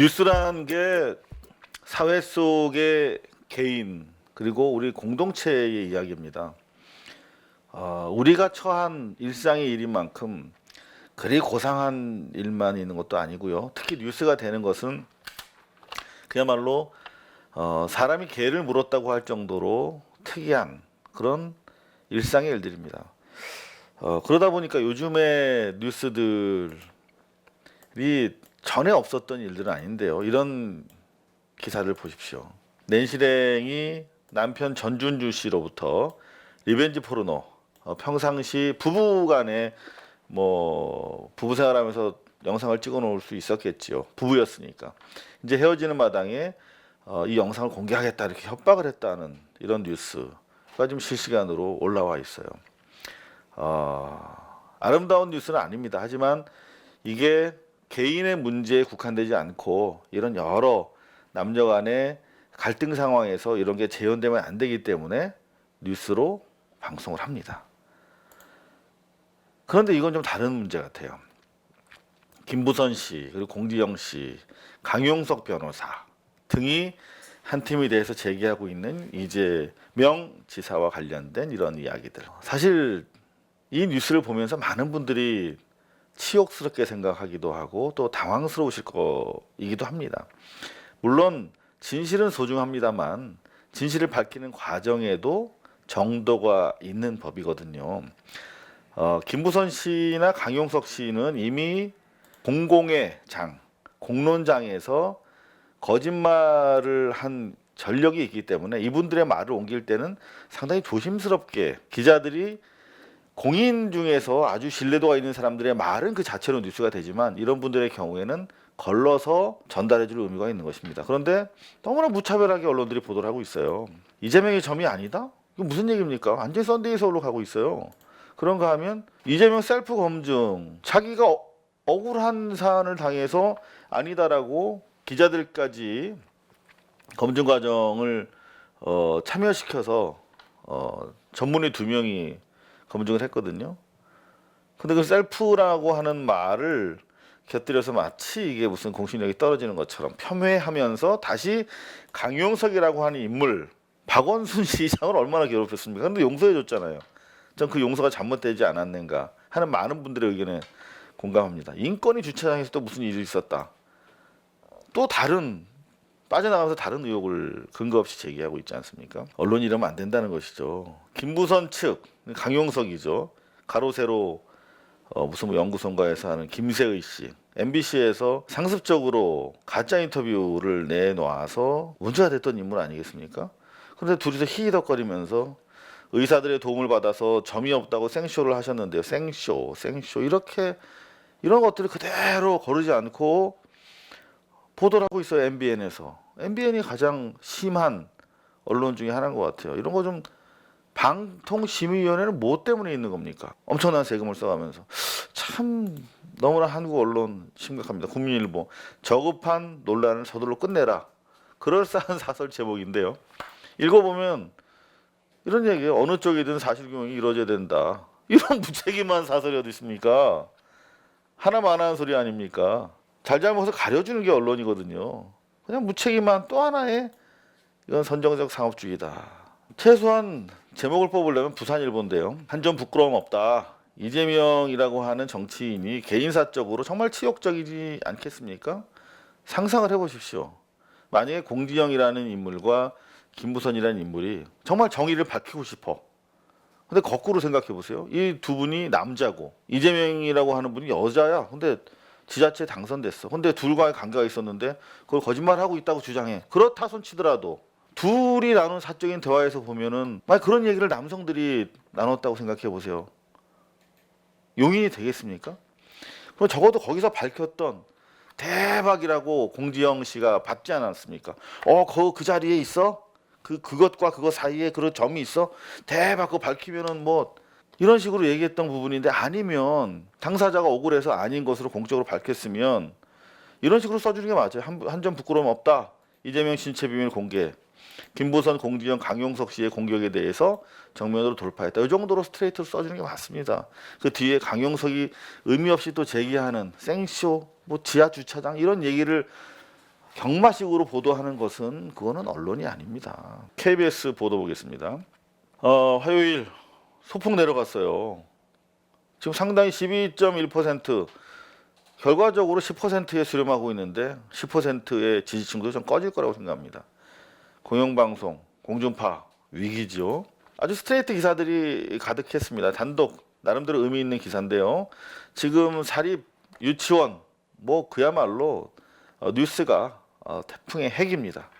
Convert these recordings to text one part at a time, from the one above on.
뉴스라는 게 사회 속의 개인 그리고 우리 공동체의 이야기입니다. 우리가 처한 일상의 일인 만큼 그리 고상한 일만 있는 것도 아니고요. 특히 뉴스가 되는 것은 그야말로 사람이 개를 물었다고 할 정도로 특이한 그런 일상의 일들입니다. 그러다 보니까 요즘의 뉴스들이 전에 없었던 일들은 아닌데요. 이런 기사를 보십시오. 낸시랭이 남편 전준주 씨로부터 리벤지 포르노, 평상시 부부간에 부부 생활하면서 영상을 찍어 놓을 수 있었겠지요. 부부였으니까. 이제 헤어지는 마당에 이 영상을 공개하겠다 이렇게 협박을 했다는 이런 뉴스가 지금 실시간으로 올라와 있어요. 아름다운 뉴스는 아닙니다. 하지만 이게 개인의 문제에 국한되지 않고 이런 여러 남녀 간의 갈등 상황에서 이런 게 재현되면 안 되기 때문에 뉴스로 방송을 합니다. 그런데 이건 좀 다른 문제 같아요. 김부선 씨, 그리고 공지영 씨, 강용석 변호사 등이 한 팀이 돼서 제기하고 있는 이재명 지사와 관련된 이런 이야기들. 사실 이 뉴스를 보면서 많은 분들이 치욕스럽게 생각하기도 하고 또 당황스러우실 거이기도 합니다. 물론 진실은 소중합니다만 진실을 밝히는 과정에도 정도가 있는 법이거든요. 김부선 씨나 강용석 씨는 이미 공공의 장, 공론장에서 거짓말을 한 전력이 있기 때문에 이분들의 말을 옮길 때는 상당히 조심스럽게 기자들이 공인 중에서 아주 신뢰도가 있는 사람들의 말은 그 자체로 뉴스가 되지만 이런 분들의 경우에는 걸러서 전달해줄 의미가 있는 것입니다. 그런데 너무나 무차별하게 언론들이 보도를 하고 있어요. 이재명의 점이 아니다? 이거 무슨 얘기입니까? 완전히 썬데이 서울로 가고 있어요. 그런가 하면 이재명 셀프 검증, 자기가 억울한 사안을 당해서 아니다라고 기자들까지 검증 과정을 참여시켜서 전문의 2명이 검증을 했거든요. 근데 그 셀프라고 하는 말을 곁들여서 마치 이게 무슨 공신력이 떨어지는 것처럼 폄훼하면서 다시 강용석이라고 하는 인물, 박원순 시장을 얼마나 괴롭혔습니까? 근데 용서해 줬잖아요. 전 그 용서가 잘못되지 않았는가 하는 많은 분들의 의견에 공감합니다. 인권위 주차장에서 또 무슨 일이 있었다. 또 다른 빠져나가면서 다른 의혹을 근거 없이 제기하고 있지 않습니까? 언론이 이러면 안 된다는 것이죠. 김부선 측, 강용석이죠. 가로 세로 무슨 연구소인가에서 하는 김세의 씨, MBC에서 상습적으로 가짜 인터뷰를 내놓아서 문제가 됐던 인물 아니겠습니까? 그런데 둘이서 히히덕거리면서 의사들의 도움을 받아서 점이 없다고 생쇼를 하셨는데요. 생쇼 이렇게 이런 것들을 그대로 거르지 않고 보도를 하고 있어요. MBN에서. MBN이 가장 심한 언론 중에 하나인 것 같아요. 이런 거 좀 방통심의위원회는 뭐 때문에 있는 겁니까? 엄청난 세금을 써가면서. 참 너무나 한국 언론 심각합니다. 국민일보 저급한 논란을 서둘러 끝내라. 그럴싸한 사설 제목인데요. 읽어보면 이런 얘기예요. 어느 쪽이든 사실규명이 이루어져야 된다. 이런 무책임한 사설이 어디 있습니까? 하나만 하는 소리 아닙니까? 잘잘못을 가려주는 게 언론이거든요. 그냥 무책임한 또 하나의 이건 선정적 상업주의다. 최소한 제목을 뽑으려면 부산일보인데요. 한 점 부끄러움 없다. 이재명이라고 하는 정치인이 개인사적으로 정말 치욕적이지 않겠습니까? 상상을 해보십시오. 만약에 공지영이라는 인물과 김부선이라는 인물이 정말 정의를 밝히고 싶어. 근데 거꾸로 생각해 보세요. 이 두 분이 남자고 이재명이라고 하는 분이 여자야. 근데 지자체에 당선됐어. 근데 둘과의 관계가 있었는데 그걸 거짓말하고 있다고 주장해. 그렇다 손치더라도 둘이 나눈 사적인 대화에서 보면은 만약 그런 얘기를 남성들이 나눴다고 생각해 보세요. 용인이 되겠습니까? 그럼 적어도 거기서 밝혔던 대박이라고 공지영 씨가 받지 않았습니까? 그 자리에 있어? 그것과 그거 사이에 그런 점이 있어? 대박 그거 밝히면은 이런 식으로 얘기했던 부분인데 아니면 당사자가 억울해서 아닌 것으로 공적으로 밝혔으면 이런 식으로 써주는 게 맞아요. 한 점 부끄러움 없다. 이재명 신체 비밀 공개. 김부선, 공지영, 강용석 씨의 공격에 대해서 정면으로 돌파했다. 이 정도로 스트레이트로 써주는 게 맞습니다. 그 뒤에 강용석이 의미 없이 또 제기하는 생쇼, 지하 주차장 이런 얘기를 경마식으로 보도하는 것은 그거는 언론이 아닙니다. KBS 보도 보겠습니다. 화요일 소폭 내려갔어요. 지금 상당히 12.1%, 결과적으로 10%에 수렴하고 있는데 10%의 지지층도 좀 꺼질 거라고 생각합니다. 공영방송, 공중파 위기죠. 아주 스트레이트 기사들이 가득했습니다. 단독 나름대로 의미 있는 기사인데요. 지금 사립, 유치원 뭐 그야말로 뉴스가 태풍의 핵입니다.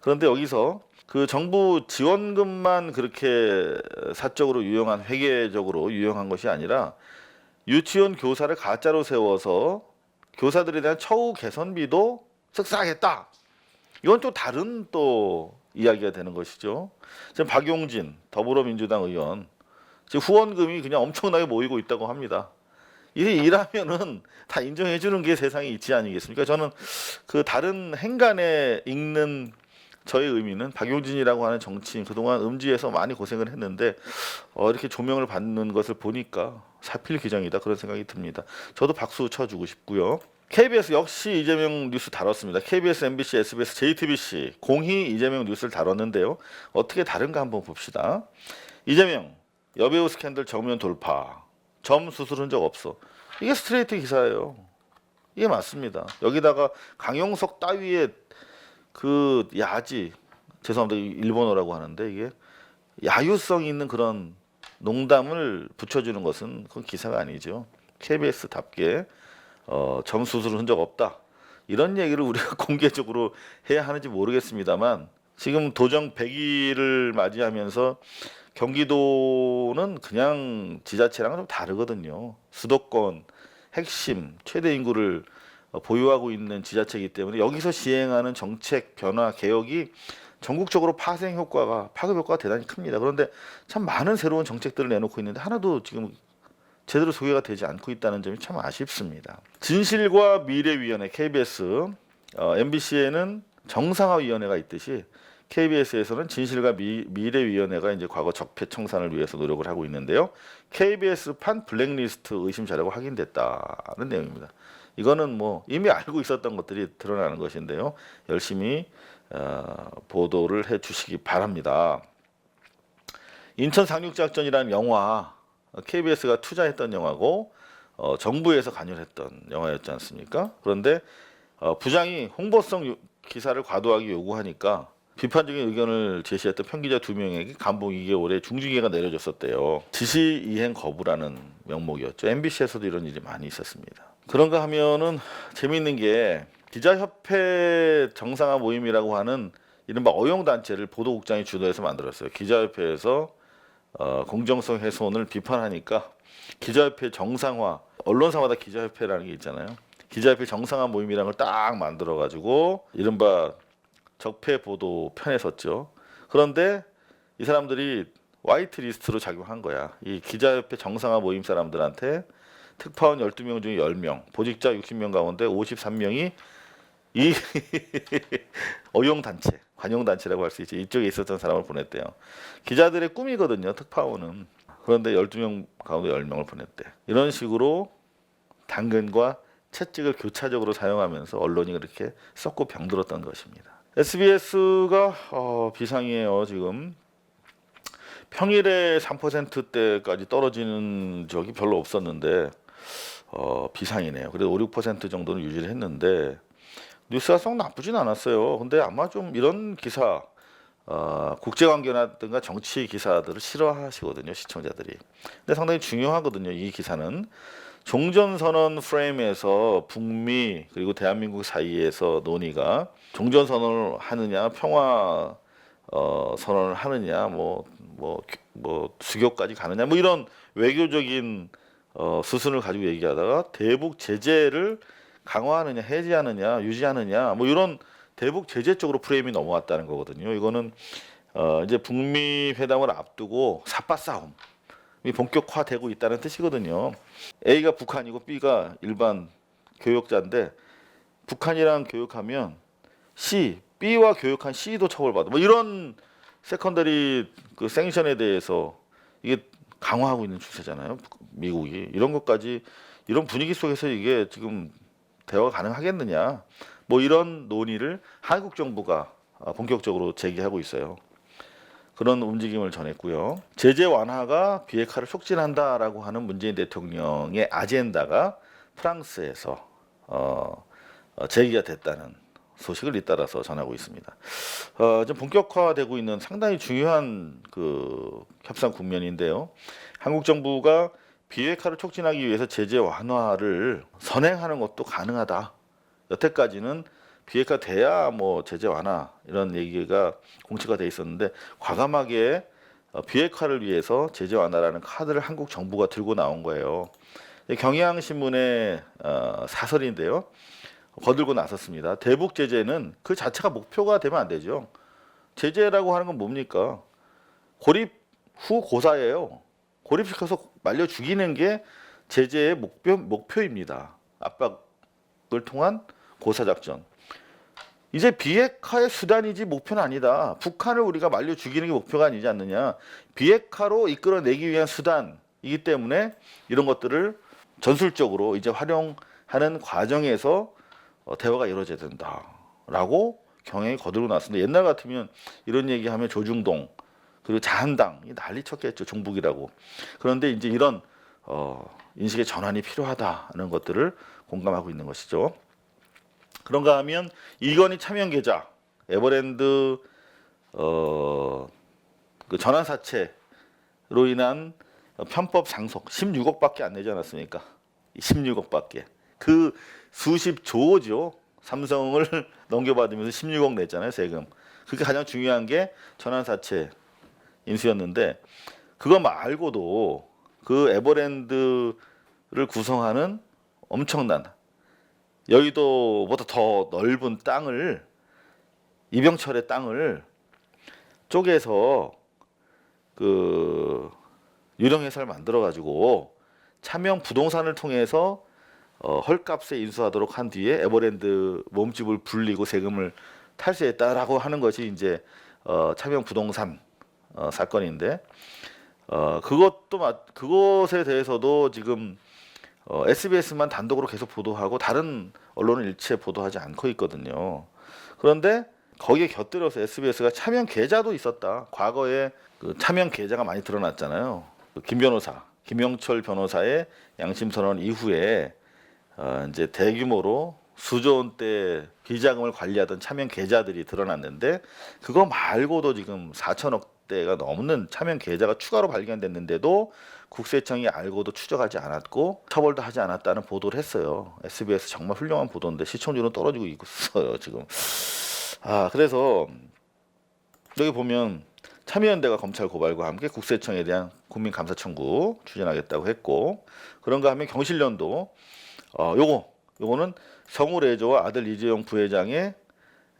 그런데 여기서 그 정부 지원금만 그렇게 사적으로 유용한, 회계적으로 유용한 것이 아니라 유치원 교사를 가짜로 세워서 교사들에 대한 처우 개선비도 쓱싹하겠다. 이건 또 다른 또 이야기가 되는 것이죠. 지금 박용진 더불어민주당 의원 지금 후원금이 그냥 엄청나게 모이고 있다고 합니다. 이게 이라면은 다 인정해 주는 게 세상에 있지 아니겠습니까? 저는 그 다른 행간에 읽는 저의 의미는 박용진이라고 하는 정치인 그동안 음지에서 많이 고생을 했는데 이렇게 조명을 받는 것을 보니까 사필 규정이다 그런 생각이 듭니다. 저도 박수 쳐주고 싶고요. KBS 역시 이재명 뉴스 다뤘습니다. KBS, MBC, SBS, JTBC 공히 이재명 뉴스를 다뤘는데요. 어떻게 다른가 한번 봅시다. 이재명 여배우 스캔들 정면 돌파. 점 수술 흔적 없어. 이게 스트레이트 기사예요. 이게 맞습니다. 여기다가 강용석 따위의 그 야지, 죄송합니다. 일본어라고 하는데 이게 야유성 있는 그런 농담을 붙여주는 것은 그건 기사가 아니죠. KBS답게 점 수술 흔적 없다. 이런 얘기를 우리가 공개적으로 해야 하는지 모르겠습니다만 지금 도정 100일을 맞이하면서 경기도는 그냥 지자체랑은 좀 다르거든요. 수도권 핵심 최대 인구를 보유하고 있는 지자체이기 때문에 여기서 시행하는 정책 변화 개혁이 전국적으로 파생 효과가 파급 효과가 대단히 큽니다. 그런데 참 많은 새로운 정책들을 내놓고 있는데 하나도 지금 제대로 소개가 되지 않고 있다는 점이 참 아쉽습니다. 진실과 미래위원회 KBS, MBC에는 정상화위원회가 있듯이 KBS에서는 진실과 미래위원회가 이제 과거 적폐 청산을 위해서 노력을 하고 있는데요. KBS판 블랙리스트 의심 자료가 확인됐다는 내용입니다. 이거는 뭐 이미 알고 있었던 것들이 드러나는 것인데요. 열심히 보도를 해주시기 바랍니다. 인천 상륙작전이라는 영화 KBS가 투자했던 영화고 정부에서 관여했던 영화였지 않습니까? 그런데 부장이 홍보성 기사를 과도하게 요구하니까 비판적인 의견을 제시했던 편기자 2명에게 감봉 2개월의 중징계가 내려졌었대요. 지시 이행 거부라는 명목이었죠. MBC에서도 이런 일이 많이 있었습니다. 그런가 하면은 재미있는 게 기자협회 정상화 모임이라고 하는 이른바 어용단체를 보도국장이 주도해서 만들었어요. 기자협회에서 공정성 훼손을 비판하니까 기자협회 정상화, 언론사마다 기자협회라는 게 있잖아요. 기자협회 정상화 모임이라는 걸 딱 만들어가지고 이른바 적폐 보도 편에 섰죠. 그런데 이 사람들이 화이트 리스트로 작용한 거야. 이 기자협회 정상화 모임 사람들한테 특파원 12명 중에 10명, 보직자 60명 가운데 53명이 이 어용단체, 관용단체라고 할 수 있지. 이쪽에 있었던 사람을 보냈대요. 기자들의 꿈이거든요, 특파원은. 그런데 12명 가운데 10명을 보냈대. 이런 식으로 당근과 채찍을 교차적으로 사용하면서 언론이 그렇게 썩고 병들었던 것입니다. SBS가 비상이에요. 지금 평일에 3%대까지 떨어지는 적이 별로 없었는데 비상이네요. 그래도 5, 6% 정도는 유지를 했는데 뉴스가 썩 나쁘진 않았어요. 근데 아마 좀 이런 기사 국제관계라든가 정치 기사들을 싫어하시거든요, 시청자들이. 근데 상당히 중요하거든요. 이 기사는 종전선언 프레임에서 북미 그리고 대한민국 사이에서 논의가 종전선언을 하느냐 평화 선언을 하느냐 뭐 수교까지 가느냐 뭐 이런 외교적인 수순을 가지고 얘기하다가 대북 제재를 강화하느냐 해제하느냐 유지하느냐 뭐 이런 대북 제재 쪽으로 프레임이 넘어왔다는 거거든요. 이거는 이제 북미 회담을 앞두고 삿바 싸움이 본격화되고 있다는 뜻이거든요. A가 북한이고 B가 일반 교역자인데 북한이랑 교역하면 B와 교역한 C도 처벌받아. 뭐 이런 세컨더리 그 생션에 대해서 이게 강화하고 있는 추세잖아요. 미국이 이런 것까지 이런 분위기 속에서 이게 지금 대화가 가능하겠느냐? 뭐 이런 논의를 한국 정부가 본격적으로 제기하고 있어요. 그런 움직임을 전했고요. 제재 완화가 비핵화를 촉진한다라고 하는 문재인 대통령의 아젠다가 프랑스에서 제기가 됐다는 소식을 잇따라서 전하고 있습니다. 좀 본격화되고 있는 상당히 중요한 그 협상 국면인데요. 한국 정부가 비핵화를 촉진하기 위해서 제재 완화를 선행하는 것도 가능하다. 여태까지는 비핵화 돼야 뭐 제재 완화 이런 얘기가 공치가 돼 있었는데 과감하게 비핵화를 위해서 제재 완화라는 카드를 한국 정부가 들고 나온 거예요. 경향신문의 사설인데요. 거들고 나섰습니다. 대북 제재는 그 자체가 목표가 되면 안 되죠. 제재라고 하는 건 뭡니까? 고립 후 고사예요. 고립시켜서 말려 죽이는 게 제재의 목표입니다. 압박을 통한 고사 작전. 이제 비핵화의 수단이지 목표는 아니다. 북한을 우리가 말려 죽이는 게 목표가 아니지 않느냐. 비핵화로 이끌어내기 위한 수단이기 때문에 이런 것들을 전술적으로 이제 활용하는 과정에서 대화가 이루어져야 된다라고 경향이 거들고 나왔습니다. 옛날 같으면 이런 얘기하면 조중동 그리고 자한당이 난리쳤겠죠. 종북이라고. 그런데 이제 이런 인식의 전환이 필요하다는 것들을 공감하고 있는 것이죠. 그런가 하면 이건희 차명 계좌 에버랜드 그 전환 사채로 인한 편법 상속 16억밖에 안 내지 않았습니까? 16억밖에. 그 수십 조죠. 삼성을 넘겨받으면서 16억 냈잖아요, 세금. 그게 가장 중요한 게 전환 사채 인수였는데 그거 말고도 그 에버랜드를 구성하는 엄청난 여의도보다 더 넓은 땅을 이병철의 땅을 쪼개서 그 유령회사를 만들어 가지고 차명 부동산을 통해서 헐값에 인수하도록 한 뒤에 에버랜드 몸집을 불리고 세금을 탈세했다라고 하는 것이 이제 차명 부동산 사건인데 그것에 대해서도 지금 SBS만 단독으로 계속 보도하고 다른 언론은 일체 보도하지 않고 있거든요. 그런데 거기에 곁들여서 SBS가 차명 계좌도 있었다. 과거에 그 차명 계좌가 많이 드러났잖아요. 김 변호사, 김영철 변호사의 양심 선언 이후에 이제 대규모로 수조 원대 비자금을 관리하던 차명 계좌들이 드러났는데 그거 말고도 지금 4천억 대가 넘는 차명 계좌가 추가로 발견됐는데도 국세청이 알고도 추적하지 않았고 처벌도 하지 않았다는 보도를 했어요. SBS 정말 훌륭한 보도인데 시청률은 떨어지고 있어요 지금. 그래서 여기 보면 참여연대가 검찰 고발과 함께 국세청에 대한 국민감사 청구 추진하겠다고 했고 그런가 하면 경실련도 요거는 성우레저와 아들 이재용 부회장의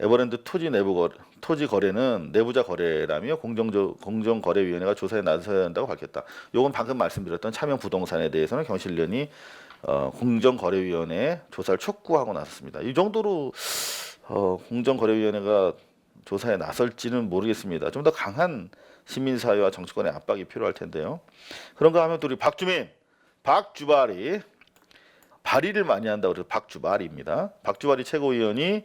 에버랜드 토지 거래는 내부자 거래라며 공정거래위원회가 조사에 나서야 한다고 밝혔다. 요건 방금 말씀드렸던 차명 부동산에 대해서는 경실련이 공정거래위원회에 조사를 촉구하고 나섰습니다. 이 정도로 공정거래위원회가 조사에 나설지는 모르겠습니다. 좀 더 강한 시민사회와 정치권의 압박이 필요할 텐데요. 그런가 하면 또 우리 박주발이 발의를 많이 한다고 그래서 박주발입니다. 박주발이 최고위원이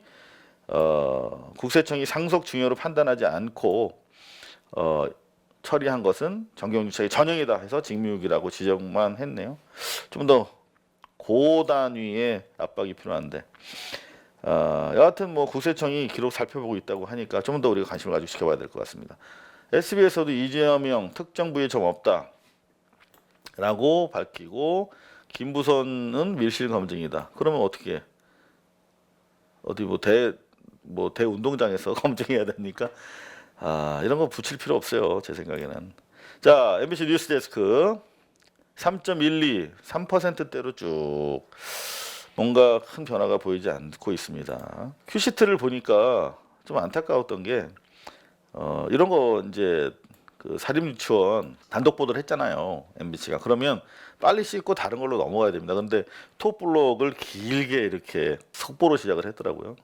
국세청이 상속 중요로 판단하지 않고 처리한 것은 정경유착의 전형이다 해서 직무유기라고 지적만 했네요. 좀 더 고단위의 압박이 필요한데 여하튼 뭐 국세청이 기록 살펴보고 있다고 하니까 좀 더 우리가 관심을 가지고 지켜봐야 될 것 같습니다. SBS도 이재명 특정 부위에 점 없다라고 밝히고 김부선은 밀실 검증이다. 그러면 어떻게 어디 뭐 대운동장에서 검증해야 됩니까? 이런 거 붙일 필요 없어요. 제 생각에는. 자, MBC 뉴스데스크 3.12, 3%대로 쭉 뭔가 큰 변화가 보이지 않고 있습니다. 큐시트를 보니까 좀 안타까웠던 게 이런 거 이제 그 사립유치원 단독 보도를 했잖아요. MBC가. 그러면 빨리 씻고 다른 걸로 넘어가야 됩니다. 근데 톱블록을 길게 이렇게 속보로 시작을 했더라고요.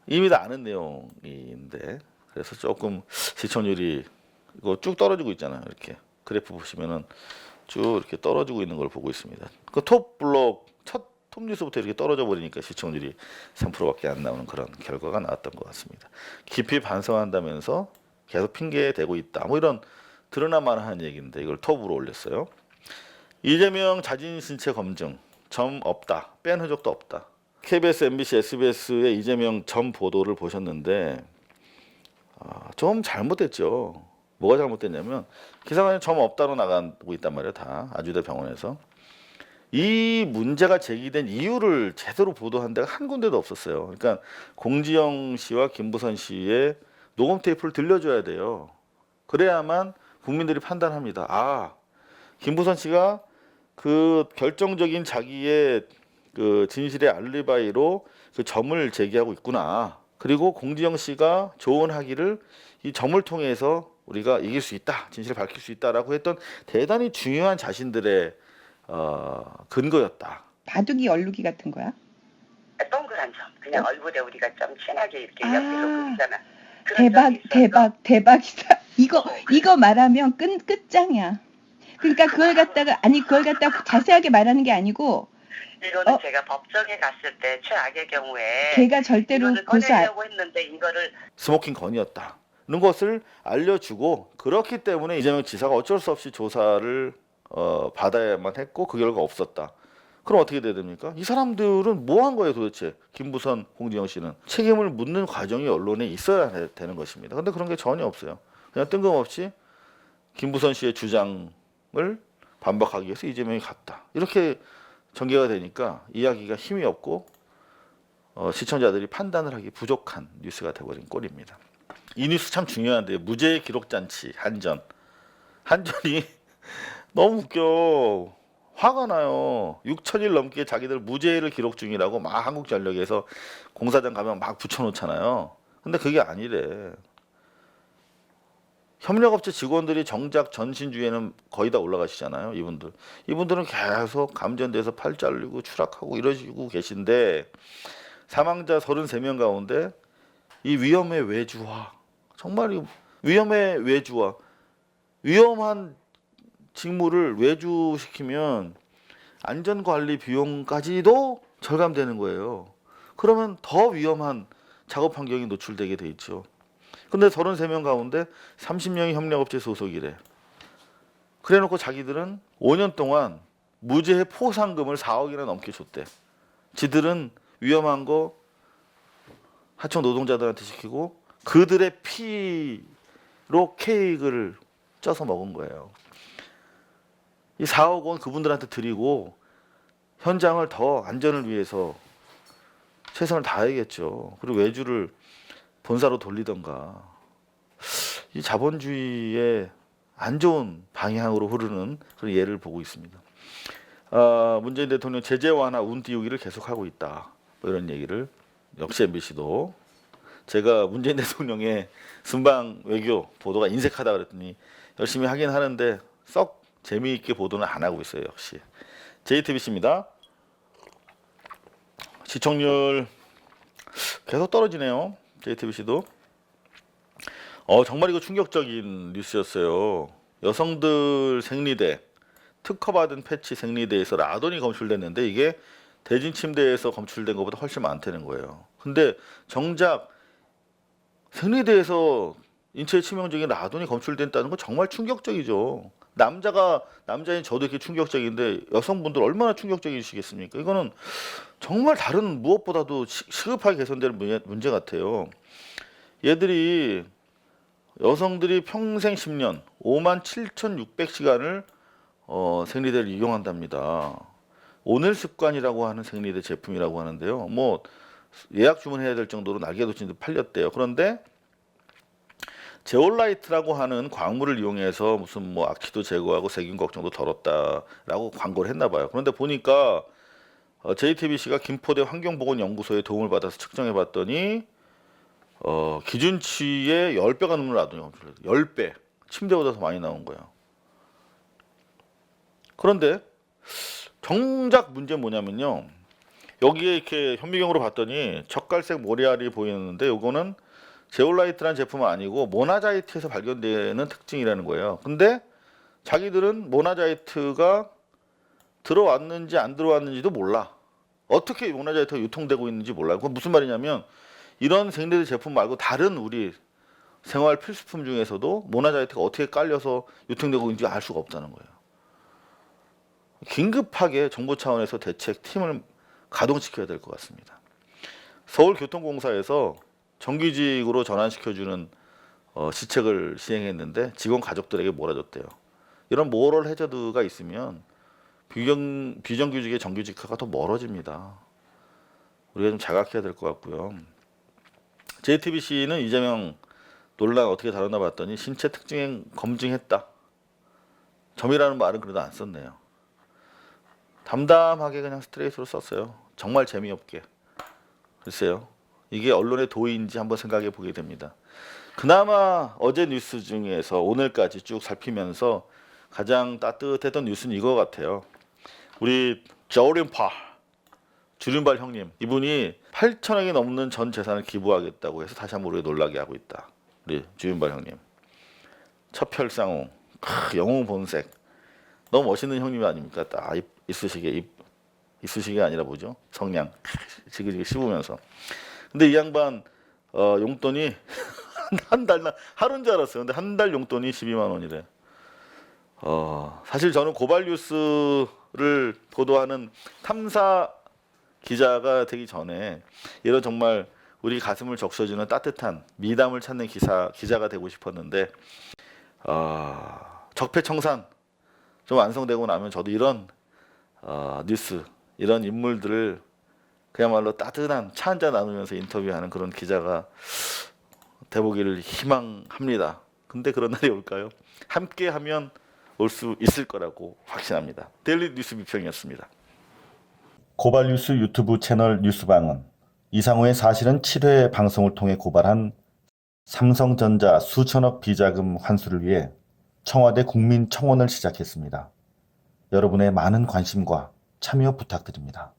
이미 다 아는 내용인데 그래서 조금 시청률이 이거 쭉 떨어지고 있잖아요. 이렇게 그래프 보시면은 쭉 이렇게 떨어지고 있는 걸 보고 있습니다. 그 톱블록 첫 톱뉴스부터 이렇게 떨어져 버리니까 시청률이 3%밖에 안 나오는 그런 결과가 나왔던 것 같습니다. 깊이 반성한다면서 계속 핑계대고 있다. 뭐 이런 드러나만한 얘기인데 이걸 톱으로 올렸어요. 이재명 자진 신체 검증 점 없다. 뺀 흔적도 없다. KBS, MBC, SBS의 이재명 점 보도를 보셨는데 좀 잘못됐죠. 뭐가 잘못됐냐면 기사가 점 없다로 나가고 있단 말이에요. 다 아주대 병원에서. 이 문제가 제기된 이유를 제대로 보도한 데가 한 군데도 없었어요. 그러니까 공지영 씨와 김부선 씨의 녹음 테이프를 들려줘야 돼요. 그래야만 국민들이 판단합니다. 아, 김부선 씨가 그 결정적인 자기의 그 진실의 알리바이로 그 점을 제기하고 있구나. 그리고 공지영 씨가 조언하기를 이 점을 통해서 우리가 이길 수 있다, 진실을 밝힐 수 있다라고 했던 대단히 중요한 자신들의 근거였다. 바둑이 얼룩이 같은 거야? 동그란 점. 그냥 얼굴에 우리가 좀 진하게 이렇게 옆에서 그리잖아. 대박이다. 이거 말하면 끝장이야. 그러니까 그걸 갖다가 자세하게 말하는 게 아니고 이거는 제가 법정에 갔을 때 최악의 경우에 걔가 절대로 이거를 꺼내려고 했는데 이거를 스모킹 건이었다는 것을 알려주고 그렇기 때문에 이재명 지사가 어쩔 수 없이 조사를 받아야만 했고 그 결과 없었다. 그럼 어떻게 돼야 됩니까? 이 사람들은 뭐 한 거예요 도대체? 김부선, 공지영 씨는 책임을 묻는 과정이 언론에 있어야 되는 것입니다. 근데 그런 게 전혀 없어요. 그냥 뜬금없이 김부선 씨의 주장을 반박하기 위해서 이재명이 갔다. 이렇게 전개가 되니까 이야기가 힘이 없고 시청자들이 판단을 하기 부족한 뉴스가 돼버린 꼴입니다. 이 뉴스 참 중요한데 무죄 기록 잔치 한전이 너무 웃겨. 화가 나요. 6,000일 넘게 자기들 무죄를 기록 중이라고 막 한국전력에서 공사장 가면 막 붙여놓잖아요. 근데 그게 아니래. 협력업체 직원들이 정작 전신주에는 거의 다 올라가시잖아요. 이분들은 계속 감전돼서 팔 잘리고 추락하고 이러시고 계신데 사망자 33명 가운데 이 위험의 외주화, 정말 위험의 외주화, 위험한 직무를 외주시키면 안전관리 비용까지도 절감되는 거예요. 그러면 더 위험한 작업 환경이 노출되게 돼 있죠. 근데 33명 가운데 30명이 협력업체 소속이래. 그래놓고 자기들은 5년 동안 무죄의 포상금을 4억이나 넘게 줬대. 지들은 위험한 거 하청 노동자들한테 시키고 그들의 피로 케이크를 쪄서 먹은 거예요. 이 4억 원 그분들한테 드리고 현장을 더 안전을 위해서 최선을 다해야겠죠. 그리고 외주를 본사로 돌리던가. 이 자본주의의 안 좋은 방향으로 흐르는 그런 예를 보고 있습니다. 문재인 대통령 제재 완화 운 띄우기를 계속하고 있다. 뭐 이런 얘기를 역시 MBC도 제가 문재인 대통령의 순방 외교 보도가 인색하다 그랬더니 열심히 하긴 하는데 썩 재미있게 보도는 안 하고 있어요. 역시 JTBC입니다. 시청률 계속 떨어지네요. JTBC도 정말 이거 충격적인 뉴스였어요. 여성들 생리대 특허받은 패치 생리대에서 라돈이 검출됐는데 이게 대진 침대에서 검출된 것보다 훨씬 많다는 거예요. 근데 정작 생리대에서 인체에 치명적인 라돈이 검출됐다는 건 정말 충격적이죠. 남자인 저도 이렇게 충격적인데 여성분들 얼마나 충격적이시겠습니까? 이거는 정말 다른 무엇보다도 시급하게 개선될 문제 같아요. 여성들이 평생 10년 57,600시간을 생리대를 이용한답니다. 오늘 습관이라고 하는 생리대 제품이라고 하는데요. 뭐 예약 주문해야 될 정도로 날개도 진짜 팔렸대요. 그런데 제올라이트라고 하는 광물을 이용해서 무슨 뭐 악취도 제거하고 세균 걱정도 덜었다라고 광고를 했나 봐요. 그런데 보니까 JTBC가 김포대 환경보건연구소의 도움을 받아서 측정해 봤더니 기준치의 10배가 넘는 라돈이 검출돼요. 10배. 침대보다 더 많이 나온 거예요. 그런데 정작 문제는 뭐냐면요. 여기에 이렇게 현미경으로 봤더니 젓갈색 모래알이 보이는데 요거는 제올라이트라는 제품은 아니고 모나자이트에서 발견되는 특징이라는 거예요. 근데 자기들은 모나자이트가 들어왔는지 안 들어왔는지도 몰라. 어떻게 모나자이트가 유통되고 있는지 몰라요. 그건 무슨 말이냐면 이런 생리대 제품 말고 다른 우리 생활 필수품 중에서도 모나자이트가 어떻게 깔려서 유통되고 있는지 알 수가 없다는 거예요. 긴급하게 정부 차원에서 대책팀을 가동시켜야 될 것 같습니다. 서울교통공사에서 정규직으로 전환시켜주는 시책을 시행했는데 직원 가족들에게 몰아줬대요. 이런 모럴 해저드가 있으면 비정규직의 정규직화가 더 멀어집니다. 우리가 좀 자각해야 될 것 같고요. JTBC는 이재명 논란 어떻게 다뤘나 봤더니 신체 특징 검증했다. 점이라는 말은 그래도 안 썼네요. 담담하게 그냥 스트레이트로 썼어요. 정말 재미없게. 글쎄요. 이게 언론의 도의인지 한번 생각해 보게 됩니다. 그나마 어제 뉴스 중에서 오늘까지 쭉 살피면서 가장 따뜻했던 뉴스는 이거 같아요. 우리 주륜발 형님, 이분이 8천억이 넘는 전 재산을 기부하겠다고 해서 다시 한번 우리가 놀라게 하고 있다. 우리 주륜발 형님. 첩혈쌍웅, 영웅 본색. 너무 멋있는 형님이 아닙니까? 딱 이쑤시개 아니라 뭐죠? 성냥 지그지그 씹으면서. 근데 이 양반 용돈이 한 달 하루인 줄 알았어요. 근데 한 달 용돈이 12만 원이래. 사실 저는 고발 뉴스를 보도하는 탐사 기자가 되기 전에 이런 정말 우리 가슴을 적셔주는 따뜻한 미담을 찾는 기자가 되고 싶었는데 적폐청산 좀 완성되고 나면 저도 이런 뉴스, 이런 인물들을 그야말로 따뜻한 차 한잔 나누면서 인터뷰하는 그런 기자가 돼보기를 희망합니다. 근데 그런 날이 올까요? 함께하면 올 수 있을 거라고 확신합니다. 데일리 뉴스 비평이었습니다. 고발뉴스 유튜브 채널 뉴스방은 이상호의 사실은 7회 방송을 통해 고발한 삼성전자 수천억 비자금 환수를 위해 청와대 국민청원을 시작했습니다. 여러분의 많은 관심과 참여 부탁드립니다.